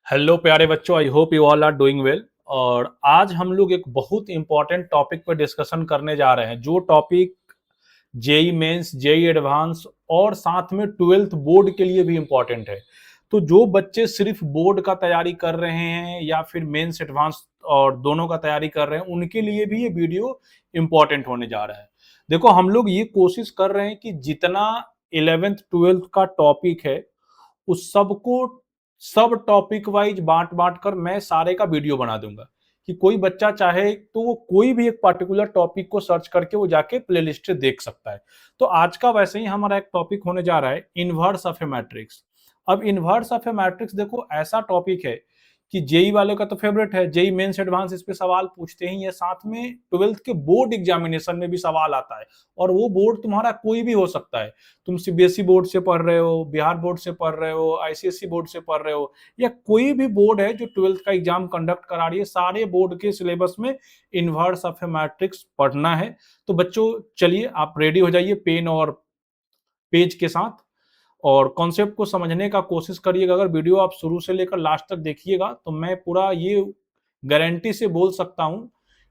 Hello प्यारे बच्चों, I hope you all are doing well. और आज हम लोग एक बहुत इंपॉर्टेंट टॉपिक पर डिस्कशन करने जा रहे हैं, जो topic JEE Mains, JEE advance और साथ में ट्वेल्थ बोर्ड के लिए भी इंपॉर्टेंट है। तो जो बच्चे सिर्फ बोर्ड का तैयारी कर रहे हैं या फिर मेंस एडवांस और दोनों का तैयारी कर रहे हैं, उनके लिए भी ये वीडियो इंपॉर्टेंट होने जा रहा है। देखो, हम लोग ये कोशिश कर रहे हैं कि जितना 11th 12th का टॉपिक है उस सबको सब टॉपिक वाइज बांट बांट कर मैं सारे का वीडियो बना दूंगा, कि कोई बच्चा चाहे तो वो कोई भी एक पर्टिकुलर टॉपिक को सर्च करके वो जाके प्लेलिस्ट से देख सकता है। तो आज का वैसे ही हमारा एक टॉपिक होने जा रहा है इनवर्स ऑफ ए मैट्रिक्स। अब इनवर्स ऑफ ए मैट्रिक्स देखो, ऐसा टॉपिक है कि जेई वाले का तो फेवरेट है, जेई मेंस एडवांस इस पे सवाल पूछते ही है, साथ में ट्वेल्थ के बोर्ड एग्जामिनेशन में भी सवाल आता है। और वो बोर्ड तुम्हारा कोई भी हो सकता है। तुम सीबीएसई बोर्ड से पढ़ रहे हो, बिहार बोर्ड से पढ़ रहे हो, आईसीएसई बोर्ड से पढ़ रहे हो, या कोई भी बोर्ड है जो ट्वेल्थ का एग्जाम कंडक्ट करा रही है, सारे बोर्ड के सिलेबस में इनवर्स ऑफ ए मैट्रिक्स पढ़ना है। तो बच्चों, चलिए आप रेडी हो जाइए पेन और पेज के साथ, और कॉन्सेप्ट को समझने का कोशिश करिएगा। अगर वीडियो आप शुरू से लेकर लास्ट तक देखिएगा तो मैं पूरा ये गारंटी से बोल सकता हूं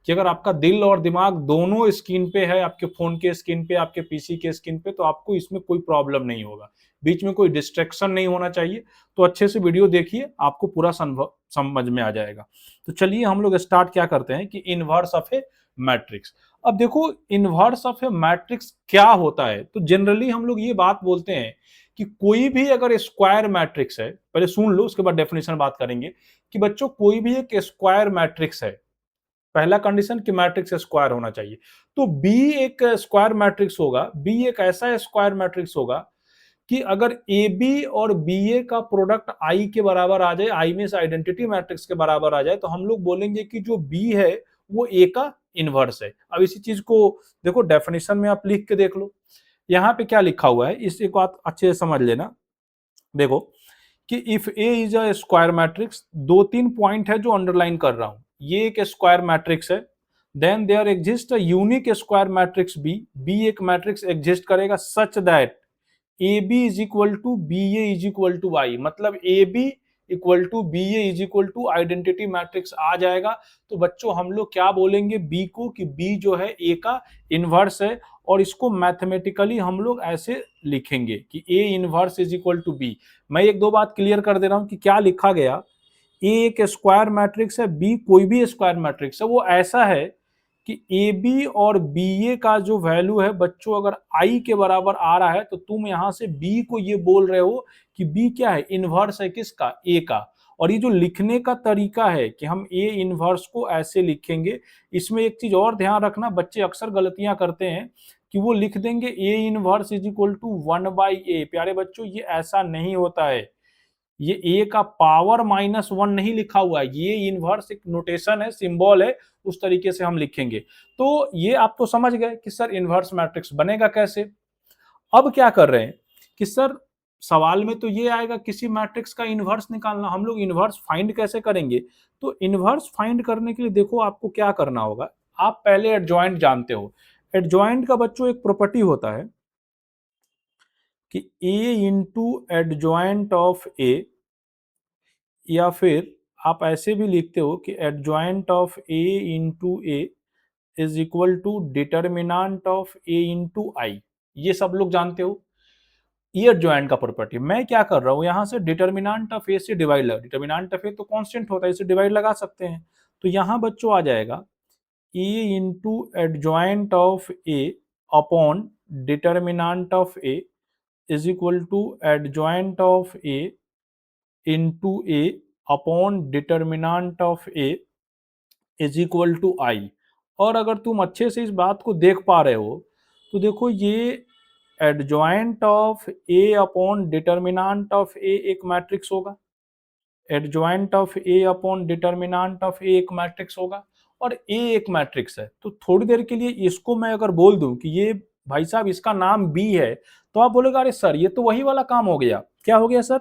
कि अगर आपका दिल और दिमाग दोनों स्क्रीन पे है, आपके फोन के स्क्रीन पे, आपके पीसी के स्क्रीन पे, तो आपको इसमें कोई प्रॉब्लम नहीं होगा। बीच में कोई डिस्ट्रैक्शन नहीं होना चाहिए। तो अच्छे से वीडियो देखिए, आपको पूरा समझ में आ जाएगा। तो चलिए हम लोग स्टार्ट क्या करते हैं कि इनवर्स ऑफ ए मैट्रिक्स। अब देखो, इनवर्स ऑफ ए मैट्रिक्स क्या होता है। तो जनरली हम लोग ये बात बोलते हैं कि कोई भी अगर स्क्वायर मैट्रिक्स है, पहले सुन लो उसके बाद डेफिनेशन बात करेंगे, कि बच्चों कोई भी एक स्क्वायर मैट्रिक्स है, पहला कंडीशन कि मैट्रिक्स स्क्वायर होना चाहिए। तो बी एक स्क्वायर मैट्रिक्स होगा, बी एक ऐसा स्क्वायर मैट्रिक्स होगा कि अगर ए बी और बी ए का प्रोडक्ट आई के बराबर आ जाए, आई में से आइडेंटिटी मैट्रिक्स के बराबर आ जाए, तो हम लोग बोलेंगे कि जो बी है वो ए का इनवर्स है। अब इसी चीज को देखो डेफिनेशन में आप लिख के देख लो, यहाँ पे क्या लिखा हुआ है, इस एक बात अच्छे से समझ लेना। देखो कि if A is a square matrix, दो तीन पॉइंट है जो अंडरलाइन कर रहा हूं, ये एक स्क्वायर मैट्रिक्स है। Then there exist a unique square matrix B, B एक मैट्रिक्स एग्जिस्ट करेगा such that A B is equal to B A is equal to I, मतलब A B equal to B A is equal to identity matrix आ जाएगा। तो बच्चों हम लोग क्या बोलेंगे बी को, कि बी जो है ए का इनवर्स है। और इसको मैथमेटिकली हम लोग ऐसे लिखेंगे कि A inverse is equal to B. मैं एक दो बात क्लियर कर दे रहा हूं कि क्या लिखा गया। ए एक स्क्वायर मैट्रिक्स है, बी कोई भी स्क्वायर मैट्रिक्स है। वो ऐसा है कि ए बी और बी ए का जो वैल्यू है बच्चों, अगर आई के बराबर आ रहा है, तो तुम यहां से बी को ये बोल रहे हो कि बी क्या है, इनवर्स है किसका, ए का। और ये जो लिखने का तरीका है कि हम ए इनवर्स को ऐसे लिखेंगे, इसमें एक चीज और ध्यान रखना, बच्चे अक्सर गलतियां करते हैं कि वो लिख देंगे A inverse is equal to 1/a। प्यारे बच्चों, ये ऐसा नहीं होता है। ये ए का पावर -1 नहीं लिखा हुआ है, ये इनवर्स एक नोटेशन है, सिंबल है, उस तरीके से हम लिखेंगे। तो ये आप तो समझ गए कि सर इनवर्स मैट्रिक्स बनेगा कैसे। अब क्या कर रहे हैं कि सर सवाल में तो ये आएगा किसी मैट्रिक्स का इनवर्स निकालना, हम लोग इनवर्स फाइंड कैसे करेंगे। तो इनवर्स फाइंड करने के लिए देखो आपको क्या करना होगा। आप पहले एडजॉइंट जानते हो, एडजॉइंट का बच्चों एक प्रॉपर्टी होता है कि A into adjoint of A, या फिर आप ऐसे भी लिखते हो कि adjoint of A into A is equal to determinant of A into I. ये सब लोग जानते हो ये एडजॉइंट का प्रॉपर्टी। मैं क्या कर रहा हूं, यहां से डिटर्मिनांट ऑफ ए से डिवाइड लगा, डिटर्मिनांट ऑफ ए तो कांस्टेंट होता है, इसे डिवाइड लगा सकते हैं। तो यहां बच्चों आ जाएगा A into adjoint of A upon determinant of A is equal to adjoint of A into A upon determinant of A is equal to I. और अगर तुम अच्छे से इस बात को देख पा रहे हो तो देखो, ये adjoint of A upon determinant of A एक मैट्रिक्स होगा, adjoint of A upon determinant of A एक मैट्रिक्स होगा, और ए एक मैट्रिक्स है। तो थोड़ी देर के लिए इसको मैं अगर बोल दूं कि ये भाई साहब इसका नाम बी है, तो आप बोलेगा अरे सर ये तो वही वाला काम हो गया। क्या हो गया सर,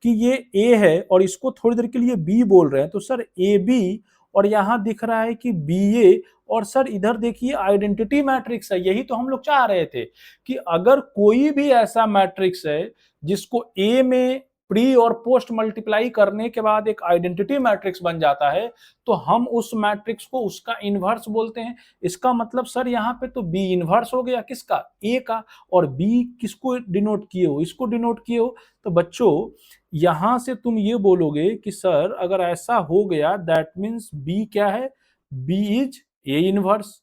कि ये ए है और इसको थोड़ी देर के लिए बी बोल रहे हैं, तो सर ए बी, और यहां दिख रहा है कि बी ए, और सर इधर देखिए आइडेंटिटी मैट्रिक्स है। यही तो हम लोग चाह रहे थे कि अगर कोई भी ऐसा मैट्रिक्स है जिसको ए में प्री और पोस्ट मल्टीप्लाई करने के बाद एक आइडेंटिटी मैट्रिक्स बन जाता है, तो हम उस मैट्रिक्स को उसका इन्वर्स बोलते हैं। इसका मतलब सर यहाँ पे तो बी इन्वर्स हो गया किसका, ए का, और बी किसको डिनोट किए हो, इसको डिनोट किए हो। तो बच्चों यहां से तुम ये बोलोगे कि सर अगर ऐसा हो गया दैट मीन्स बी क्या है, B is A inverse,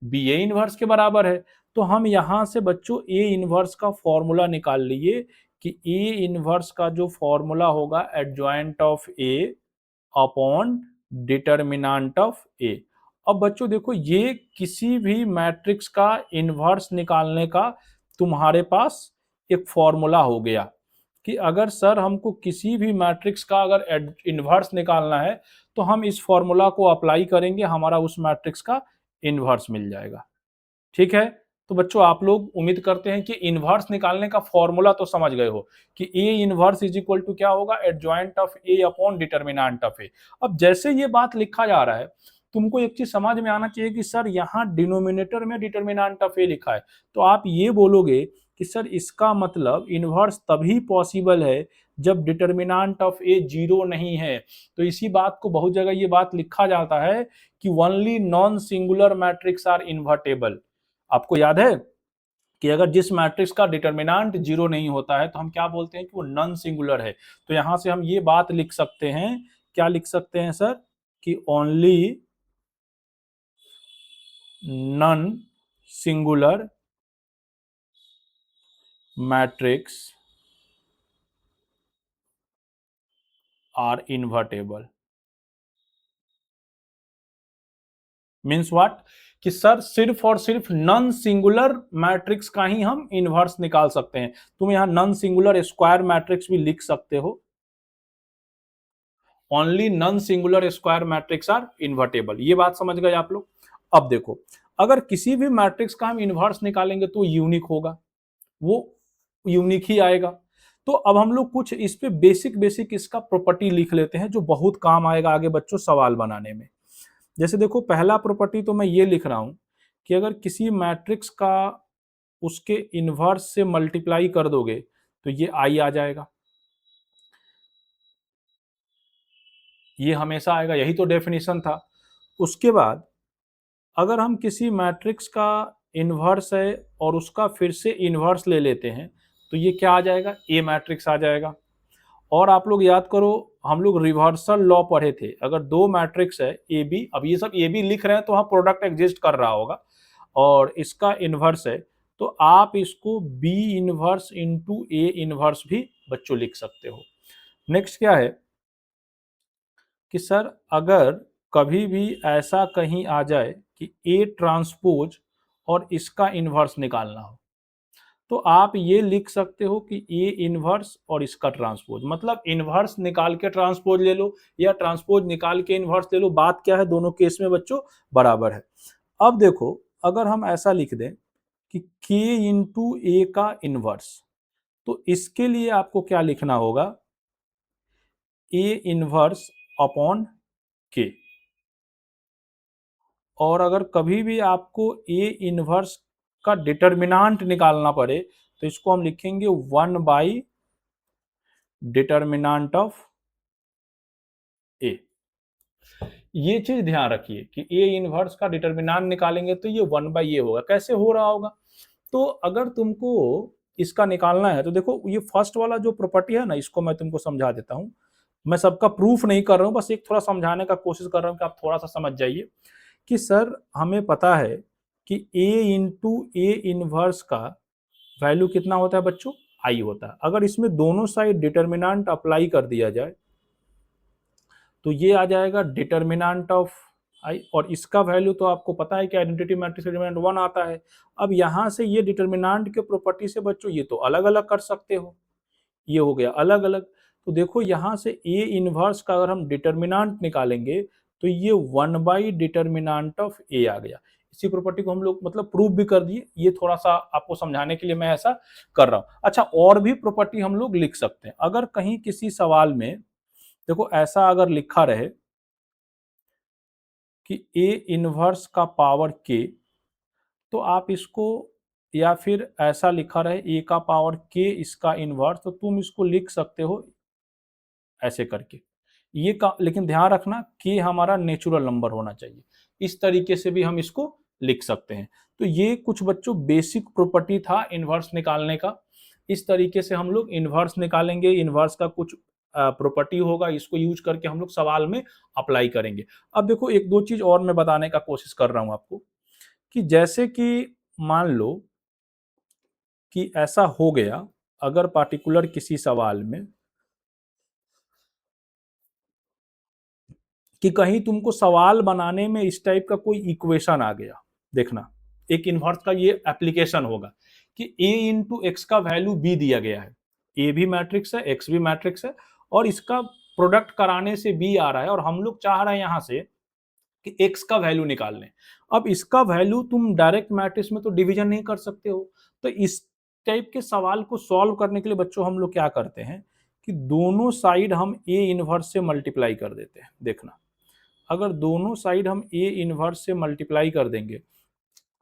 B A inverse के बराबर है। तो हम यहां से बच्चों ए इनवर्स का फॉर्मूला निकाल लिए कि ए इनवर्स का जो फॉर्मूला होगा adjoint of A upon determinant of A. अब बच्चों देखो ये किसी भी मैट्रिक्स का इनवर्स निकालने का तुम्हारे पास एक फॉर्मूला हो गया कि अगर सर हमको किसी भी मैट्रिक्स का अगर इनवर्स निकालना है तो हम इस फॉर्मूला को अप्लाई करेंगे, हमारा उस मैट्रिक्स का इनवर्स मिल जाएगा। ठीक है, तो बच्चों आप लोग उम्मीद करते हैं कि इनवर्स निकालने का फॉर्मूला तो समझ गए हो कि A inverse is equal to क्या होगा, adjoint of A upon determinant of A. अब जैसे ये बात लिखा जा रहा है तुमको एक चीज समझ में आना चाहिए कि सर यहाँ डिनोमिनेटर में डिटर्मिनेंट ऑफ ए लिखा है, तो आप ये बोलोगे कि सर इसका मतलब इनवर्स तभी पॉसिबल है जब डिटर्मिनेंट ऑफ ए जीरो नहीं है। तो इसी बात को बहुत जगह ये बात लिखा जाता है कि only non singular matrix are invertible. आपको याद है कि अगर जिस मैट्रिक्स का डिटर्मिनेंट जीरो नहीं होता है तो हम क्या बोलते हैं कि वो नॉन सिंगुलर है। तो यहां से हम ये बात लिख सकते हैं, क्या लिख सकते हैं सर, कि only non singular matrix are invertible. Means what, कि सर सिर्फ और सिर्फ नॉन सिंगुलर मैट्रिक्स का ही हम इनवर्स निकाल सकते हैं। तुम यहां नॉन सिंगुलर स्क्वायर मैट्रिक्स भी लिख सकते हो, only non singular square matrix are invertible. ये बात समझ गए आप लोग। अब देखो अगर किसी भी मैट्रिक्स का हम इनवर्स निकालेंगे तो यूनिक होगा, वो यूनिक ही आएगा। तो अब हम लोग कुछ इस पे बेसिक बेसिक इसका प्रॉपर्टी लिख लेते हैं जो बहुत काम आएगा आगे बच्चों सवाल बनाने में। जैसे देखो पहला प्रॉपर्टी तो मैं ये लिख रहा हूं कि अगर किसी मैट्रिक्स का उसके इनवर्स से मल्टीप्लाई कर दोगे तो ये आई आ जाएगा, ये हमेशा आएगा, यही तो डेफिनेशन था। उसके बाद अगर हम किसी मैट्रिक्स का इनवर्स है और उसका फिर से इनवर्स ले लेते हैं तो ये क्या आ जाएगा, ए मैट्रिक्स आ जाएगा। और आप लोग याद करो हम लोग रिवर्सल लॉ पढ़े थे, अगर दो मैट्रिक्स है ए बी, अब ये सब ए बी लिख रहे हैं तो वहां प्रोडक्ट एग्जिस्ट कर रहा होगा और इसका इनवर्स है, तो आप इसको B inverse into A inverse भी बच्चों लिख सकते हो। नेक्स्ट क्या है कि सर अगर कभी भी ऐसा कहीं आ जाए कि ए ट्रांसपोज और इसका इनवर्स निकालना हो तो आप ये लिख सकते हो कि ए इनवर्स और इसका ट्रांसपोज, मतलब इनवर्स निकाल के ट्रांसपोज ले लो या ट्रांसपोज निकाल के इनवर्स ले लो, बात क्या है दोनों केस में बच्चों बराबर है। अब देखो अगर हम ऐसा लिख दें कि k इंटू ए का इनवर्स, तो इसके लिए आपको क्या लिखना होगा, ए इनवर्स अपॉन के। और अगर कभी भी आपको ए इनवर्स का डिटर्मिनेंट निकालना पड़े तो इसको हम लिखेंगे 1/, डिटर्मिनेंट ऑफ ए। ये चीज ध्यान रखिए कि ए इनवर्स का डिटर्मिनेंट निकालेंगे तो ये 1/, होगा। कैसे हो रहा होगा, तो अगर तुमको इसका निकालना है तो देखो ये फर्स्ट वाला जो प्रॉपर्टी है ना इसको मैं तुमको समझा देता हूं। मैं सबका प्रूफ नहीं कर रहा हूं, बस एक थोड़ा समझाने का कोशिश कर रहा हूं कि आप थोड़ा सा समझ जाइए कि सर हमें पता है कि ए इंटू ए इनवर्स का वैल्यू कितना होता है बच्चों, आई होता है। अगर इसमें दोनों साइड डिटर्मिनेंट अप्लाई कर दिया जाए तो ये आ जाएगा डिटर्मिनेंट ऑफ आई, और इसका वैल्यू तो आपको पता है कि आइडेंटिटी मैट्रिक्स डिटर्मिनेंट 1 आता है। अब यहां से ये डिटर्मिनेंट के प्रॉपर्टी से बच्चों ये तो अलग अलग कर सकते हो, ये हो गया अलग अलग। तो देखो यहां से ए इनवर्स का अगर हम डिटर्मिनेंट निकालेंगे तो ये 1/, डिटर्मिनेंट ऑफ ए आ गया। इसी प्रॉपर्टी को हम लोग मतलब प्रूव भी कर दिए, ये थोड़ा सा आपको समझाने के लिए मैं ऐसा कर रहा हूं। अच्छा और भी प्रॉपर्टी हम लोग लिख सकते हैं, अगर कहीं किसी सवाल में देखो ऐसा अगर लिखा रहे कि ए इनवर्स का पावर के, तो आप इसको, या फिर ऐसा लिखा रहे ए का पावर के इसका इनवर्स, तो तुम इसको लिख सकते हो ऐसे करके ये का, लेकिन ध्यान रखना कि हमारा नेचुरल नंबर होना चाहिए। इस तरीके से भी हम इसको लिख सकते हैं। तो ये कुछ बच्चों बेसिक प्रॉपर्टी था इनवर्स निकालने का। इस तरीके से हम लोग इनवर्स निकालेंगे, इनवर्स का कुछ प्रॉपर्टी होगा, इसको यूज करके हम लोग सवाल में अप्लाई करेंगे। अब देखो एक दो चीज और मैं बताने का कोशिश कर रहा हूं आपको, कि जैसे कि मान लो कि ऐसा हो गया, अगर पार्टिकुलर किसी सवाल में कि कहीं तुमको सवाल बनाने में इस टाइप का कोई इक्वेशन आ गया, देखना एक इनवर्स का ये एप्लीकेशन होगा कि a इंटू एक्स का वैल्यू b दिया गया है, a भी मैट्रिक्स है x भी मैट्रिक्स है, और इसका प्रोडक्ट कराने से b आ रहा है, और हम लोग चाह रहे हैं यहां से कि x का वैल्यू निकाल लें। अब इसका वैल्यू तुम डायरेक्ट मैट्रिक्स में तो डिवीजन नहीं कर सकते हो, तो इस टाइप के सवाल को सॉल्व करने के लिए बच्चों हम लोग क्या करते हैं कि दोनों साइड हम a इनवर्स से मल्टीप्लाई कर देते हैं। देखना अगर दोनों साइड हम a इनवर्स से मल्टीप्लाई कर देंगे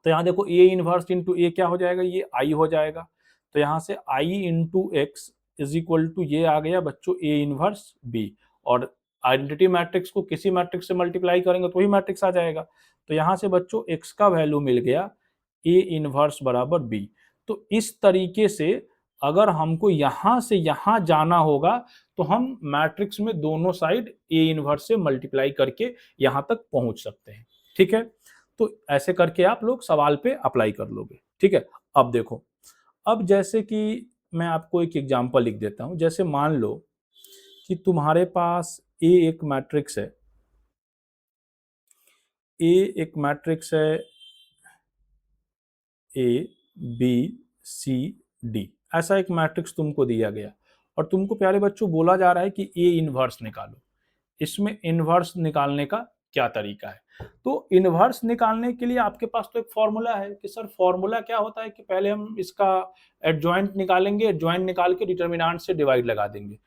तो यहाँ देखो a इनवर्स इंटू ए क्या हो जाएगा, ये i हो जाएगा। तो यहाँ से i into x is equal to ये आ गया बच्चों a इनवर्स b, और आइडेंटिटी मैट्रिक्स को किसी मैट्रिक्स से मल्टीप्लाई करेंगे तो वही मैट्रिक्स आ जाएगा। तो यहाँ से बच्चों x का वैल्यू मिल गया a इनवर्स बराबर b। तो इस तरीके से अगर हमको यहां से यहां जाना होगा तो हम मैट्रिक्स में दोनों साइड a इनवर्स से मल्टीप्लाई करके यहां तक पहुंच सकते हैं। ठीक है, तो ऐसे करके आप लोग सवाल पे अप्लाई कर लोगे। ठीक है, अब देखो, अब जैसे कि मैं आपको एक एग्जांपल लिख देता हूं। जैसे मान लो कि तुम्हारे पास ए एक मैट्रिक्स है, ए एक मैट्रिक्स है ए बी सी डी, ऐसा एक मैट्रिक्स तुमको दिया गया और तुमको प्यारे बच्चों बोला जा रहा है कि ए इनवर्स निकालो। इसमें इनवर्स निकालने का क्या तरीका है? तो इनवर्स निकालने के लिए आपके पास तो एक फॉर्मूला है कि सर फॉर्मूला क्या होता है कि पहले हम इसका एडजॉइंट निकालेंगे, एडजॉइंट निकाल के डिटर्मिनेंट से डिवाइड लगा देंगे।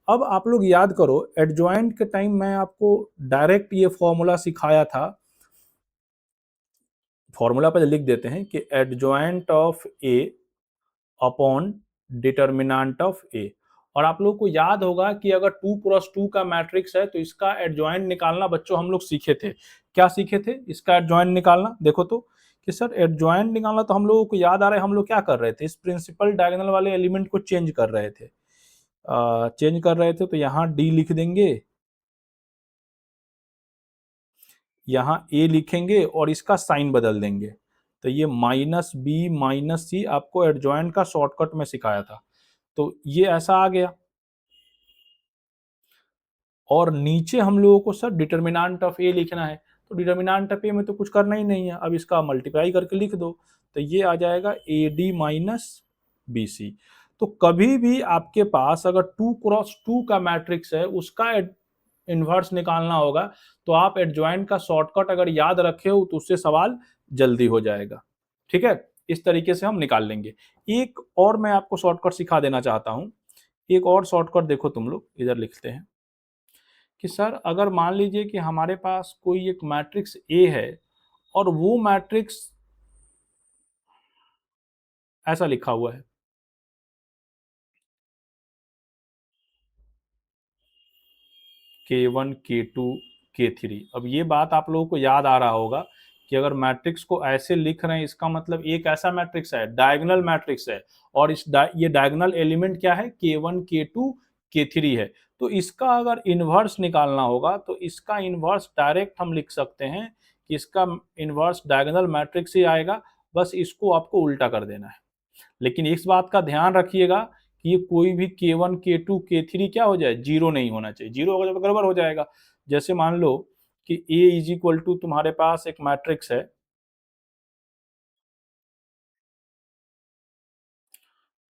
अब आप लोग याद करो एडजॉइंट के टाइम मैं आपको डायरेक्ट ये फॉर्मूला सिखाया था। फॉर्मूला पहले लिख देते हैं कि adjoint of A upon determinant of A. और आप लोगों को याद होगा कि अगर 2x2 का मैट्रिक्स है तो इसका एडजॉइंट निकालना बच्चों हम लोग सीखे थे। क्या सीखे थे? इसका एडजॉइंट निकालना। देखो तो कि सर एडजॉइंट निकालना, तो हम लोगों को याद आ रहा है हम लोग क्या कर रहे थे, इस प्रिंसिपल डायगोनल वाले एलिमेंट को चेंज कर रहे थे। तो यहाँ डी लिख देंगे, यहाँ ए लिखेंगे और इसका साइन बदल देंगे। तो ये माइनस बी माइनस सी आपको एडजॉइंट का शॉर्टकट में सिखाया था। तो ये ऐसा आ गया, और नीचे हम लोगों को सर डिटर्मिनेंट ऑफ ए लिखना है। तो डिटर्मिनेंट ऑफ ए में तो कुछ करना ही नहीं है, अब इसका मल्टीप्लाई करके लिख दो। तो ये आ जाएगा A D minus B C. तो कभी भी आपके पास अगर 2x2 का मैट्रिक्स है उसका इनवर्स निकालना होगा तो आप एडजॉइंट का शॉर्टकट अगर याद रखे हो तो उससे सवाल जल्दी हो जाएगा। ठीक है, इस तरीके से हम निकाल लेंगे। एक और मैं आपको शॉर्टकट सिखा देना चाहता हूं। एक और शॉर्टकट देखो, तुम लोग इधर लिखते हैं कि सर अगर मान लीजिए कि हमारे पास कोई एक मैट्रिक्स ए है और वो मैट्रिक्स ऐसा लिखा हुआ है K1 K2 K3। अब ये बात आप लोगों को याद आ रहा होगा कि अगर मैट्रिक्स को ऐसे लिख रहे हैं इसका मतलब एक ऐसा मैट्रिक्स है, डायगोनल मैट्रिक्स है, और ये डायगोनल एलिमेंट क्या है, K1 K2 K3 है। तो इसका अगर इनवर्स निकालना होगा तो इसका इनवर्स डायरेक्ट हम लिख सकते हैं कि इसका इनवर्स डायगोनल मैट्रिक्स ही आएगा, बस इसको आपको उल्टा कर देना है। लेकिन इस बात का ध्यान रखिएगा कि ये कोई भी K1 K2 K3 क्या हो जाए, जीरो नहीं होना चाहिए। जीरो होगा तो गड़बड़ हो जाएगा। जैसे मान लो कि A इज इक्वल टू तुम्हारे पास एक मैट्रिक्स है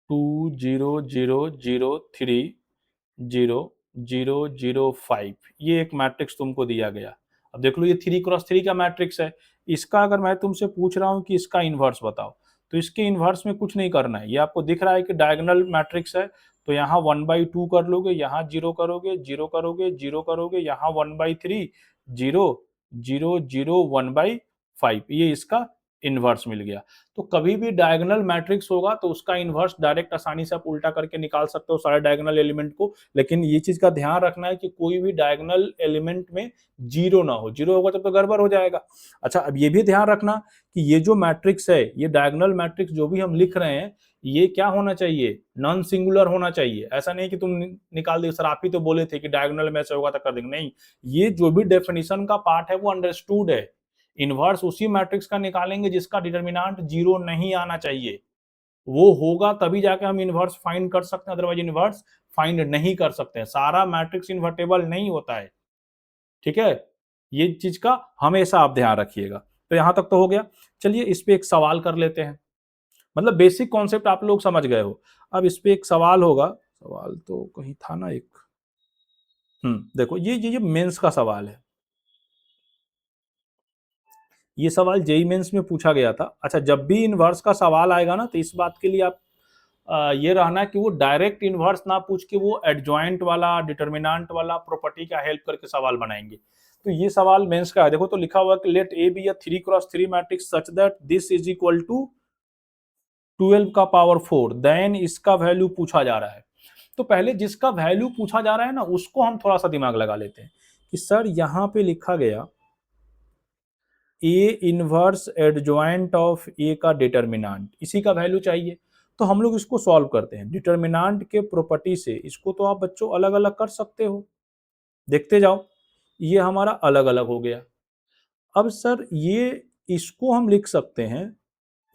2 0 0 0 3 0 0 0 5, ये एक मैट्रिक्स तुमको दिया गया। अब देख लो ये 3x3 का मैट्रिक्स है। इसका अगर मैं तुमसे पूछ रहा हूं कि इसका इनवर्स बताओ, तो इसके इनवर्स में कुछ नहीं करना है। ये आपको दिख रहा है कि डायगोनल मैट्रिक्स है, तो यहाँ 1/2 कर लोगे, यहाँ 0 करोगे, 0 करोगे, 0 करोगे, यहाँ 1/3, 0 0 0 1/5, ये इसका इन्वर्स मिल गया। तो कभी भी डायगोनल मैट्रिक्स होगा तो उसका इन्वर्स डायरेक्ट आसानी से आप उल्टा करके निकाल सकते हो सारे डायगोनल एलिमेंट को, लेकिन ये चीज का ध्यान रखना है कि कोई भी डायगोनल एलिमेंट में जीरो ना हो, जीरो होगा तब तो गड़बड़ हो जाएगा। अच्छा, अब ये भी ध्यान रखना कि ये जो मैट्रिक्स है, ये डायगोनल मैट्रिक्स जो भी हम लिख रहे हैं, ये क्या होना चाहिए, नॉन सिंगुलर होना चाहिए। ऐसा नहीं कि तुम निकाल दे, सर आप ही तो बोले थे कि डायगोनल में ऐसे होगा तो कर देंगे, नहीं, ये जो भी डेफिनेशन का पार्ट है वो अंडरस्टूड है। इनवर्स उसी मैट्रिक्स का निकालेंगे जिसका डिटरमिनेंट जीरो नहीं आना चाहिए, वो होगा तभी जाके हम इनवर्स फाइंड कर सकते हैं, अदरवाइज इनवर्स फाइंड नहीं कर सकते हैं। सारा मैट्रिक्स इन्वर्टेबल नहीं होता है, ठीक है, ये चीज का हमेशा आप ध्यान रखिएगा। तो यहां तक तो हो गया। चलिए इस पे एक सवाल कर लेते हैं, मतलब बेसिक कॉन्सेप्ट आप लोग समझ गए हो। अब इस पे एक सवाल होगा, सवाल तो कहीं था ना एक, देखो ये मेंस का सवाल है, ये सवाल जेई मेंस में पूछा गया था। अच्छा, जब भी इनवर्स का सवाल आएगा ना, तो इस बात के लिए आप ये रहना कि वो डायरेक्ट इनवर्स ना पूछ के वो एडजॉइंट वाला, डिटरमिनेंट वाला, प्रॉपर्टी का हेल्प करके सवाल बनाएंगे। तो ये सवाल मेंस का है, देखो तो लिखा हुआ कि let A B a 3x3 matrix such that this is equal to 12 का पावर 4, देन इसका वैल्यू पूछा जा रहा है। तो पहले जिसका वैल्यू पूछा जा रहा है ना, उसको हम थोड़ा सा दिमाग लगा लेते हैं कि सर यहाँ पे लिखा गया ए इनवर्स एडजॉइंट ऑफ ए का डिटरमिनेंट, इसी का वैल्यू चाहिए। तो हम लोग इसको सॉल्व करते हैं डिटरमिनेंट के प्रॉपर्टी से। इसको तो आप बच्चों अलग अलग कर सकते हो, देखते जाओ, ये हमारा अलग अलग हो गया। अब सर ये इसको हम लिख सकते हैं,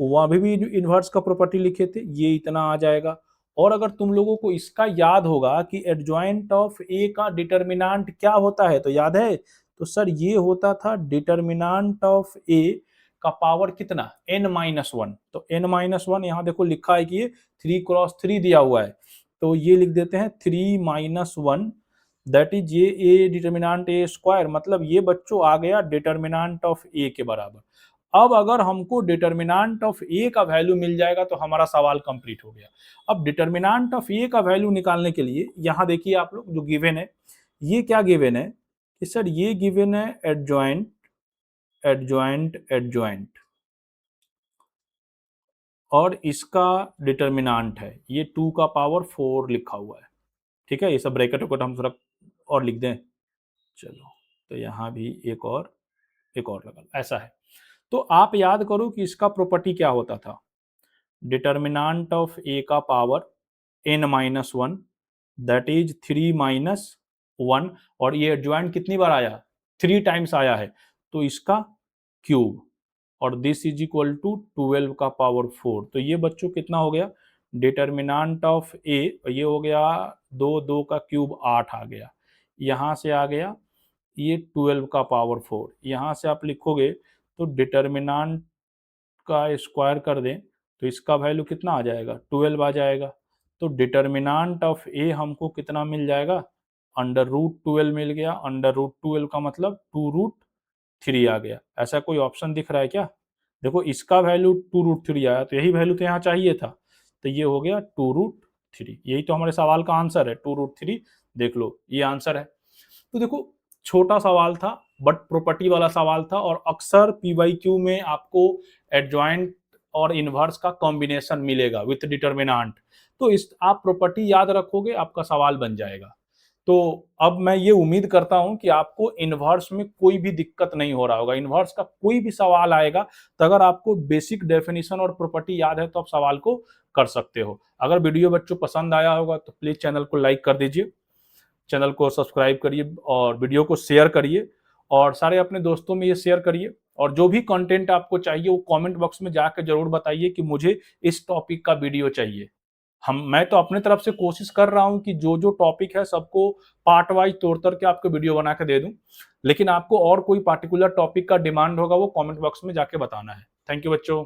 वहां भी इनवर्स का प्रॉपर्टी लिखे थे, ये इतना आ जाएगा। और अगर तुम लोगों को इसका याद होगा कि एडजॉइंट ऑफ ए का डिटरमिनेंट क्या होता है, तो याद है, तो सर ये होता था डिटरमिनेंट ऑफ ए का पावर कितना, n-1। तो n-1 यहाँ देखो लिखा है कि ये 3x3 दिया हुआ है, तो ये लिख देते हैं 3-1, दैट इज ये ए डिटरमिनेंट ए स्क्वायर, मतलब ये बच्चों आ गया डिटरमिनेंट ऑफ ए के बराबर। अब अगर हमको डिटरमिनेंट ऑफ ए का वैल्यू मिल जाएगा तो हमारा सवाल कंप्लीट हो गया। अब डिटरमिनेंट ऑफ ए का वैल्यू निकालने के लिए यहां देखिए आप लोग, जो गिवन है, ये क्या गिवन है कि सर ये गिवन है एडजॉइंट एडजॉइंट एडजॉइंट, और इसका डिटरमिनेंट है ये 2 का पावर 4 लिखा हुआ है, ठीक है। ये सब ब्रैकेट वैकेट हम थोड़ा और लिख दें, चलो, तो यहाँ भी एक और लगा, ऐसा है। तो आप याद करो कि इसका प्रॉपर्टी क्या होता था, डिटरमिनेंट ऑफ ए का पावर n-1, दैट इज 3-1, और ये एडजॉइंट कितनी बार आया, 3 टाइम्स आया है, तो इसका क्यूब, और दिस इज इक्वल टू 12 का पावर 4। तो ये बच्चों कितना हो गया, डिटरमिनेंट ऑफ ए, ये हो गया 2 का क्यूब 8 आ गया, यहाँ से आ गया ये 12 का पावर 4, यहाँ से आप लिखोगे तो डिटरमिनेंट का स्क्वायर कर दें तो इसका वैल्यू कितना आ जाएगा, 12 आ जाएगा। तो डिटरमिनेंट ऑफ ए हमको कितना मिल जाएगा, √12 मिल गया। √12 का मतलब 2√3 आ गया। ऐसा कोई ऑप्शन दिख रहा है क्या, देखो इसका वैल्यू 2√3 आया, तो यही वैल्यू तो यहाँ चाहिए था, तो ये हो गया 2√3, यही तो हमारे सवाल का आंसर है, 2√3। देख लो ये आंसर है। तो देखो छोटा सवाल था बट प्रॉपर्टी वाला सवाल था, और अक्सर पीवाईक्यू में आपको एडजॉइंट और इनवर्स का कॉम्बिनेशन मिलेगा विथ डिटरमिनेंट। तो इस आप प्रॉपर्टी याद रखोगे, आपका सवाल बन जाएगा। तो अब मैं ये उम्मीद करता हूं कि आपको इनवर्स में कोई भी दिक्कत नहीं हो रहा होगा। इनवर्स का कोई भी सवाल आएगा तो अगर आपको बेसिक डेफिनेशन और प्रॉपर्टी याद है तो आप सवाल को कर सकते हो। अगर वीडियो बच्चों पसंद आया होगा तो प्लीज चैनल को लाइक कर दीजिए, चैनल को सब्सक्राइब करिए और वीडियो को शेयर करिए, और सारे अपने दोस्तों में ये शेयर करिए। और जो भी कंटेंट आपको चाहिए वो कमेंट बॉक्स में जाकर जरूर बताइए कि मुझे इस टॉपिक का वीडियो चाहिए। मैं तो अपने तरफ से कोशिश कर रहा हूं कि जो जो टॉपिक है सबको पार्ट वाइज तोड़ करके आपको वीडियो बना के दे दूं, लेकिन आपको और कोई पार्टिकुलर टॉपिक का डिमांड होगा वो कमेंट बॉक्स में जाके बताना है। थैंक यू बच्चों।